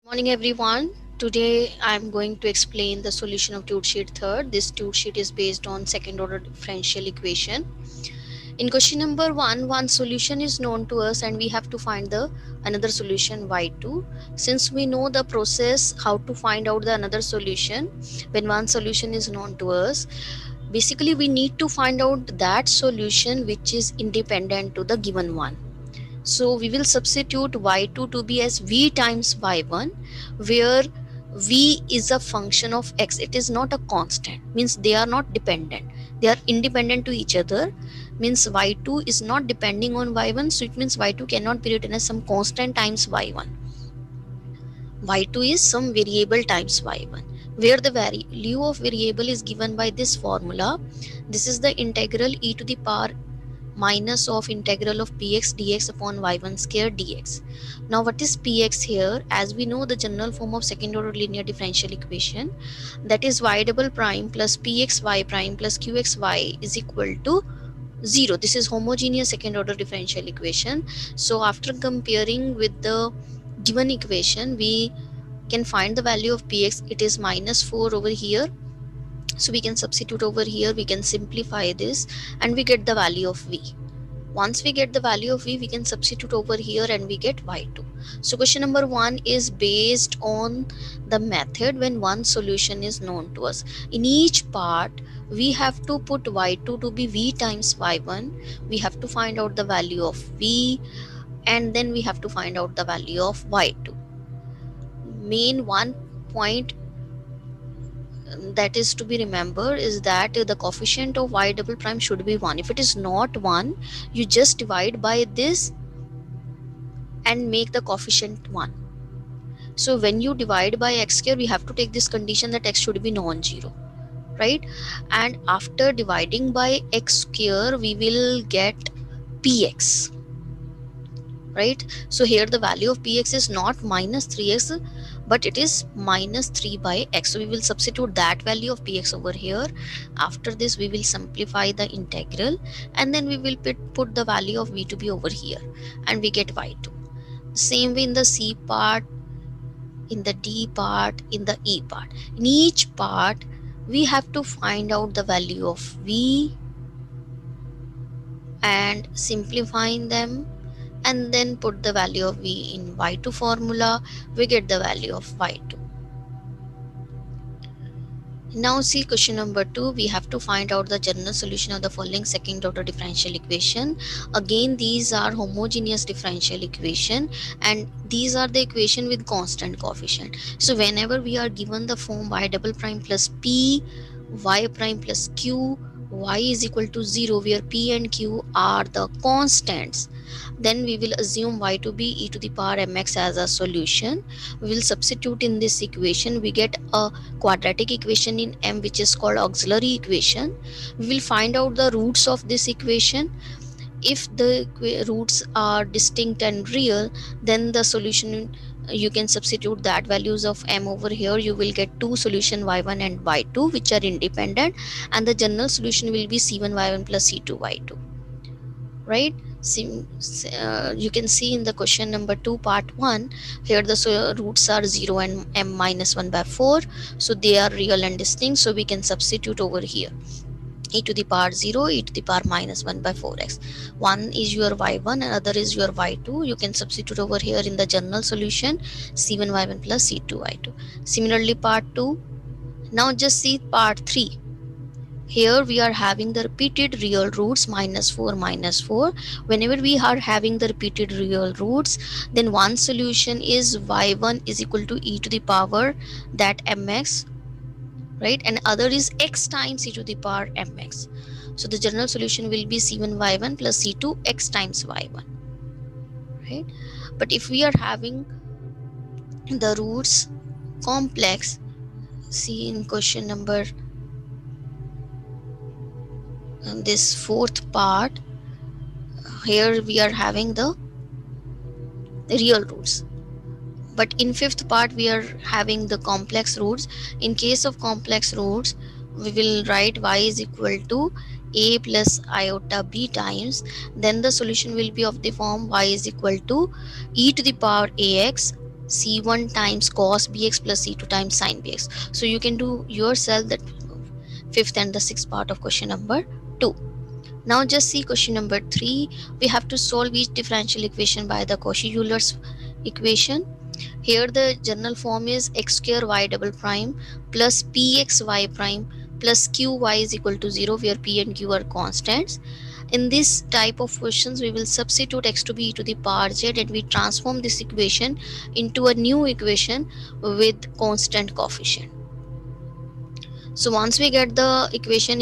Morning everyone. Today I am going to explain the solution of tube sheet third. This tube sheet is based on second order differential equation. In question number 1, one solution is known to us and we have to find the another solution y2. Since we know the process how to find out the another solution when one solution is known to us, basically we need to find out that solution which is independent to the given one. So we will substitute y2 to be as v times y1, where v is a function of x. It is not a constant, means they are not dependent. They are independent to each other, means y2 is not depending on y1. So it means y2 cannot be written as some constant times y1. Y2 is some variable times y1, where the value of variable is given by this formula. This is the integral e to the power minus of integral of px dx upon y1 square dx. Now what is px here? As we know the general form of second order linear differential equation, that is y double prime plus pxy prime plus qxy is equal to 0. This is homogeneous second order differential equation. So after comparing with the given equation, we can find the value of px. It is minus 4 over here, so we can substitute over here, we can simplify this and we get the value of v. Once we get the value of v, we can substitute over here and we get y2. So question number 1 is based on the method when one solution is known to us. In each part we have to put y2 to be v times y1. We have to find out the value of v and then we have to find out the value of y2. Main one point that is to be remembered is that the coefficient of y double prime should be 1. If it is not 1, you just divide by this and make the coefficient 1. So when you divide by x square, we have to take this condition that x should be non-zero, right? And after dividing by x square, we will get px, right? So here the value of px is not minus 3x, but it is minus 3 by x. So we will substitute that value of px over here. After this we will simplify the integral and then we will put the value of v to be over here and we get y2. Same way in the c part, in the d part, in the e part. In each part we have to find out the value of v and simplifying them and then put the value of v in y2 formula, we get the value of y2. Now see question number 2, we have to find out the general solution of the following second order differential equation. Again these are homogeneous differential equation and these are the equation with constant coefficient. So whenever we are given the form y double prime plus p y prime plus q y is equal to 0, where p and q are the constants, then we will assume y to be e to the power mx as a solution. We will substitute in this equation, we get a quadratic equation in m which is called auxiliary equation. We will find out the roots of this equation. If the roots are distinct and real, then the solution, you can substitute that values of m over here. You will get two solution y1 and y2 which are independent, and the general solution will be c1y1 plus c2y2, right? You can see in the question number 2 part 1, here the roots are 0 and m minus 1 by 4, so they are real and distinct. So we can substitute over here e to the power 0, e to the power minus 1 by 4x. One is your y1 and other is your y2. You can substitute over here in the general solution c1y1 plus c2y2. Similarly part 2. Now just see part 3. Here we are having the repeated real roots minus 4 minus 4. Whenever we are having the repeated real roots, then one solution is y1 is equal to e to the power that mx, right, and other is x times e to the power mx. So the general solution will be c1y1 plus c2 x times y1, right? But if we are having the roots complex, see in question number this fourth part, here we are having the real roots, but in fifth part we are having the complex roots. In case of complex roots, we will write y is equal to a plus iota b times, then the solution will be of the form y is equal to e to the power ax c1 times cos bx plus c2 times sin bx. So you can do yourself that fifth and the sixth part of question number 2. Now just see question number 3. We have to solve each differential equation by the Cauchy-Euler's equation. Here the general form is x square y double prime plus pxy prime plus qy is equal to 0, where p and q are constants. In this type of questions, we will substitute x to be e to the power z, and we transform this equation into a new equation with constant coefficient. So once we get the equation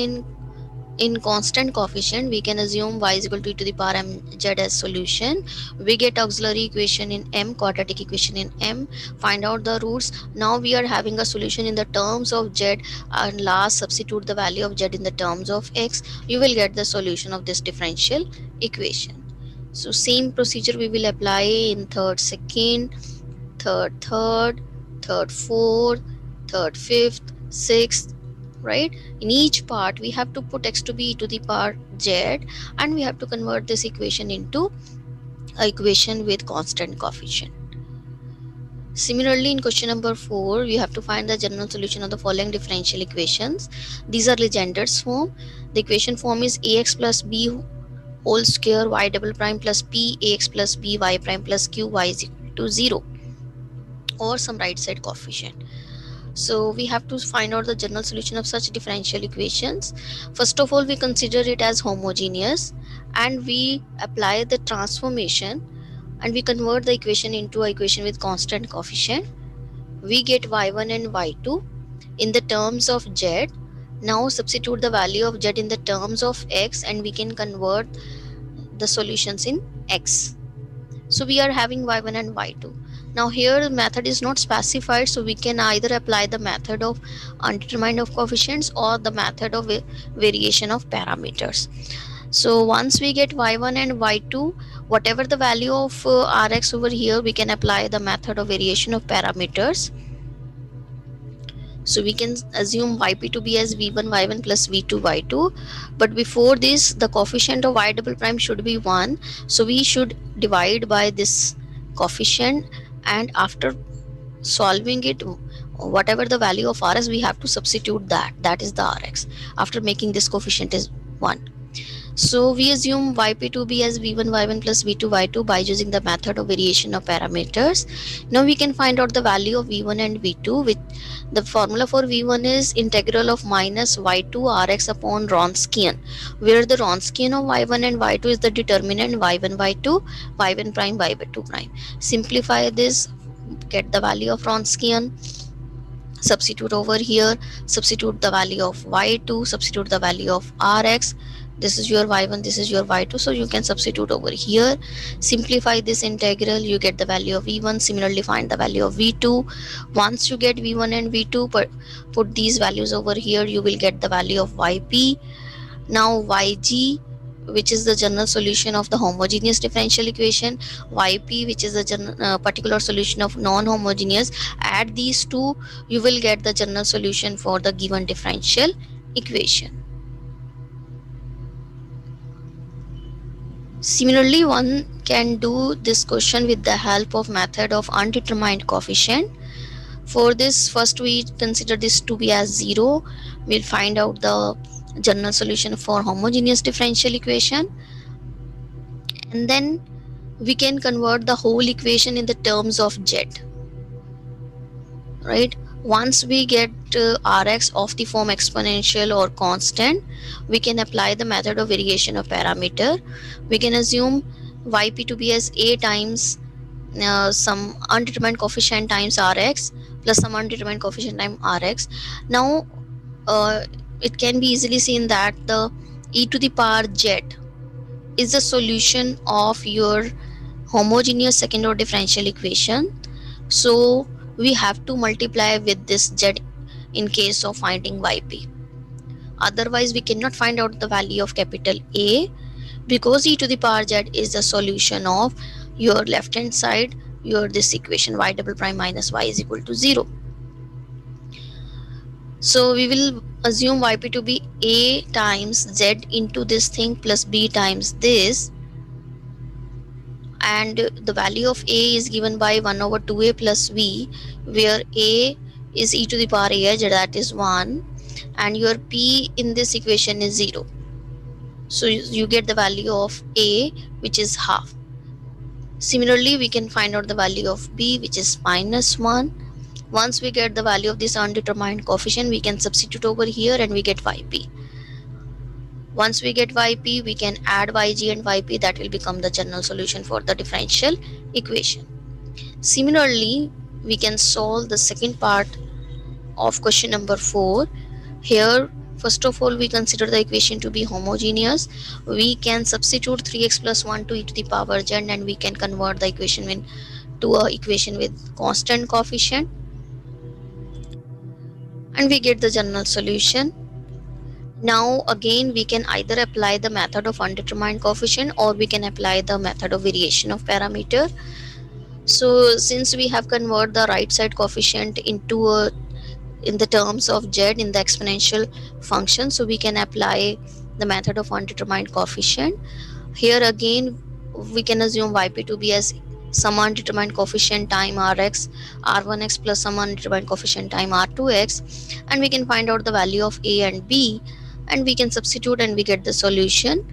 in constant coefficient, we can assume y is equal to e to the power mz as solution. We get auxiliary equation in m, quadratic equation in m, find out the roots. Now we are having a solution in the terms of z, and last substitute the value of z in the terms of x. You will get the solution of this differential equation. So same procedure we will apply in third second, third fourth, third fifth, sixth, right? In each part we have to put x to be e to the power z, and we have to convert this equation into a equation with constant coefficient. Similarly, in question number 4, we have to find the general solution of the following differential equations. These are Legender's form. The equation form is ax plus b whole square y double prime plus p ax plus b y prime plus q y is equal to 0, or some right side coefficient. So we have to find out the general solution of such differential equations. First of all, we consider it as homogeneous, and we apply the transformation, and we convert the equation into an equation with constant coefficient. We get y1 and y2 in the terms of z. Now substitute the value of z in the terms of x, and we can convert the solutions in x. So we are having y1 and y2. Now here the method is not specified, so we can either apply the method of undetermined of coefficients or the method of variation of parameters. So once we get y1 and y2, whatever the value of rx over here, we can apply the method of variation of parameters. So we can assume yp to be as v1 y1 plus v2 y2, but before this the coefficient of y double prime should be 1, so we should divide by this coefficient, and after solving it, whatever the value of rs, we have to substitute that is the rx after making this coefficient is 1. So we assume yp to be as v1 y1 plus v2 y2 by using the method of variation of parameters. Now we can find out the value of v1 and v2, with the formula for v1 is integral of minus y2 rx upon Wronskian, where the Wronskian of y1 and y2 is the determinant y1 y2 y1 prime y2 prime. Simplify this, get the value of Wronskian, substitute over here, substitute the value of y2, substitute the value of rx. This is your y1, this is your y2, so you can substitute over here. Simplify this integral, you get the value of v1. Similarly, find the value of v2. Once you get v1 and v2, put these values over here, you will get the value of yp. Now yg, which is the general solution of the homogeneous differential equation, yp, which is the particular solution of non-homogeneous. Add these two, you will get the general solution for the given differential equation. Similarly, one can do this question with the help of method of undetermined coefficient. For this, first we consider this to be as 0. We'll find out the general solution for homogeneous differential equation, and then we can convert the whole equation in the terms of z, right? Once we get rx of the form exponential or constant, we can apply the method of variation of parameter. We can assume yp to be as a times some undetermined coefficient times rx plus some undetermined coefficient times rx. Now it can be easily seen that the e to the power z is the solution of your homogeneous second order differential equation. So we have to multiply with this z in case of finding yp. Otherwise, we cannot find out the value of capital A, because e to the power z is the solution of your left hand side, your this equation y double prime minus y is equal to 0. So we will assume yp to be a times z into this thing plus b times this, and the value of a is given by 1 over 2a plus v, where a is e to the power a, that is 1, and your p in this equation is 0. So you get the value of a, which is half. Similarly, we can find out the value of b, which is minus 1. Once we get the value of this undetermined coefficient, we can substitute over here and we get yp. Once we get yp, we can add yg and yp. That will become the general solution for the differential equation. Similarly, we can solve the second part of question number 4. Here, first of all, we consider the equation to be homogeneous. We can substitute 3x plus 1 to e to the power z, and we can convert the equation to a equation with constant coefficient, and we get the general solution. Now again, we can either apply the method of undetermined coefficient or we can apply the method of variation of parameter. So since we have converted the right side coefficient into in the terms of z in the exponential function, so we can apply the method of undetermined coefficient. Here again, we can assume yp to be as some undetermined coefficient time rx, r1x plus some undetermined coefficient time r2x, and we can find out the value of a and b, and we can substitute and we get the solution.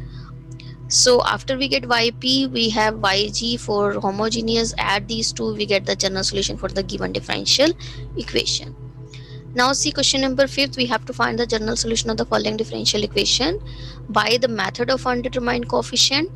So after we get yp, we have yg for homogeneous. Add these two, we get the general solution for the given differential equation. Now see question number 5. We have to find the general solution of the following differential equation by the method of undetermined coefficient.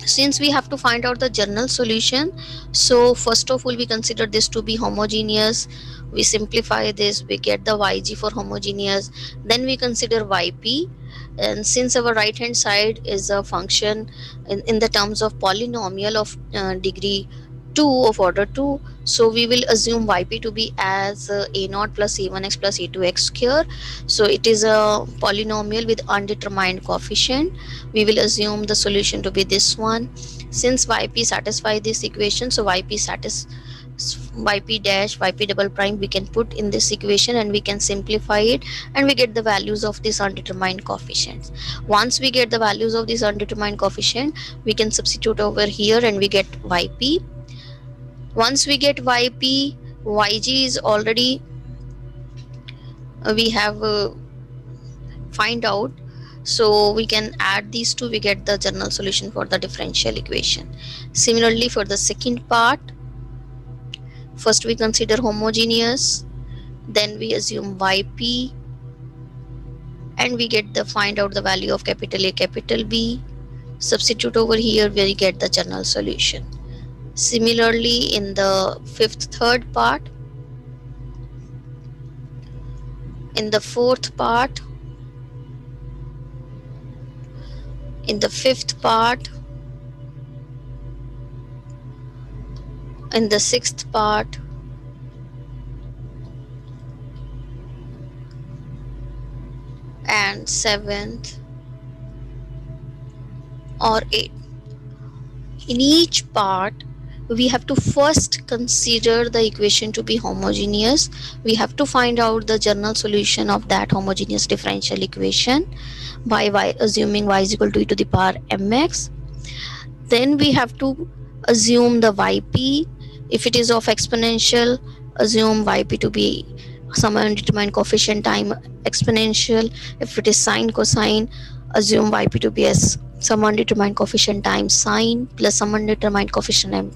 Since we have to find out the general solution, so first of all, we consider this to be homogeneous. We simplify this, we get the yg for homogeneous. Then we consider yp, and since our right hand side is a function in the terms of polynomial of degree 2 of order 2, so we will assume yp to be as a0 plus a1x plus a2x here. So it is a polynomial with undetermined coefficient. We will assume the solution to be this one. Since yp satisfy this equation, so yp dash yp double prime we can put in this equation, and we can simplify it, and we get the values of this undetermined coefficients. Once we get the values of this undetermined coefficient, we can substitute over here and we get yp. Once we get yp, yg is already we have find out, so we can add these two, we get the general solution for the differential equation. Similarly, for the second part, first we consider homogeneous, then we assume yp, and we get the find out the value of capital A, capital B, substitute over here where we get the general solution. Similarly, in the third part, in the fourth part, in the fifth part, in the sixth part, and seventh or eighth. In each part, we have to first consider the equation to be homogeneous. We have to find out the general solution of that homogeneous differential equation by assuming y is equal to e to the power mx. Then we have to assume the yp. If it is of exponential, assume yp to be some undetermined coefficient time exponential. If it is sine cosine, assume yp to be as some undetermined coefficient times sine plus some undetermined coefficient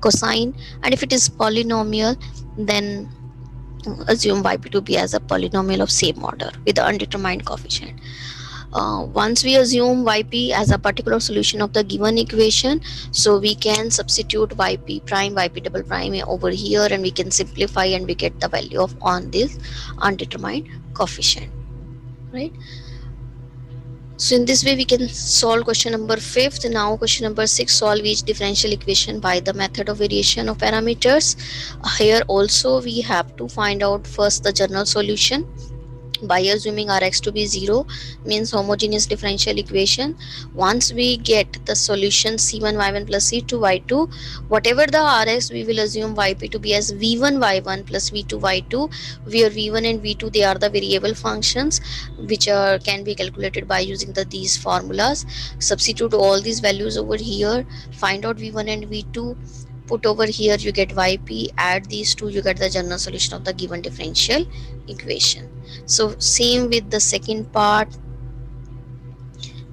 cosine, and if it is polynomial, then assume yp to be as a polynomial of same order with the undetermined coefficient. Once we assume yp as a particular solution of the given equation, so we can substitute yp prime, yp double prime over here, and we can simplify and we get the value of on this undetermined coefficient, right? So in this way we can solve question number 5. Now question number 6, solve each differential equation by the method of variation of parameters. Here also we have to find out first the general solution. by assuming Rx to be 0 means homogeneous differential equation. Once we get the solution C1y1 plus C2y2, whatever the Rx, we will assume Yp to be as V1y1 plus V2y2, where V1 and V2, they are the variable functions which are can be calculated by using these formulas. Substitute all these values over here, find out V1 and V2, put over here, you get Yp, add these two, you get the general solution of the given differential equation. So same with the second part,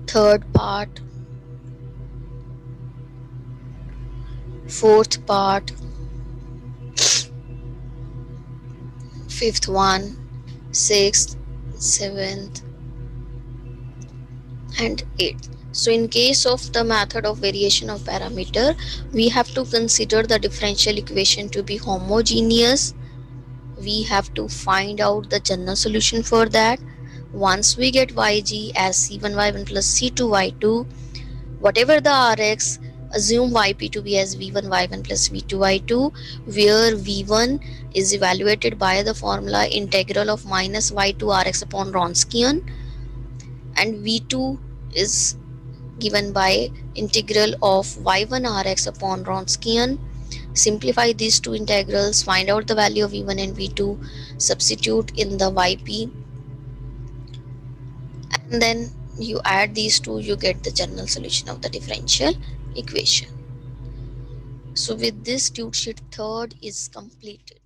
third part, fourth part, fifth one, sixth, seventh, and eighth. So in case of the method of variation of parameter, we have to consider the differential equation to be homogeneous. We have to find out the general solution for that. Once we get Yg as C1y1 plus C2y2, whatever the Rx, assume Yp to be as V1y1 plus V2y2, where V1 is evaluated by the formula integral of minus y2 Rx upon Wronskian, and V2 is given by integral of y1 Rx upon Wronskian. Simplify these two integrals, find out the value of V1 and V2, substitute in the Yp, and then you add these two, you get the general solution of the differential equation. So with this, tube sheet third is completed.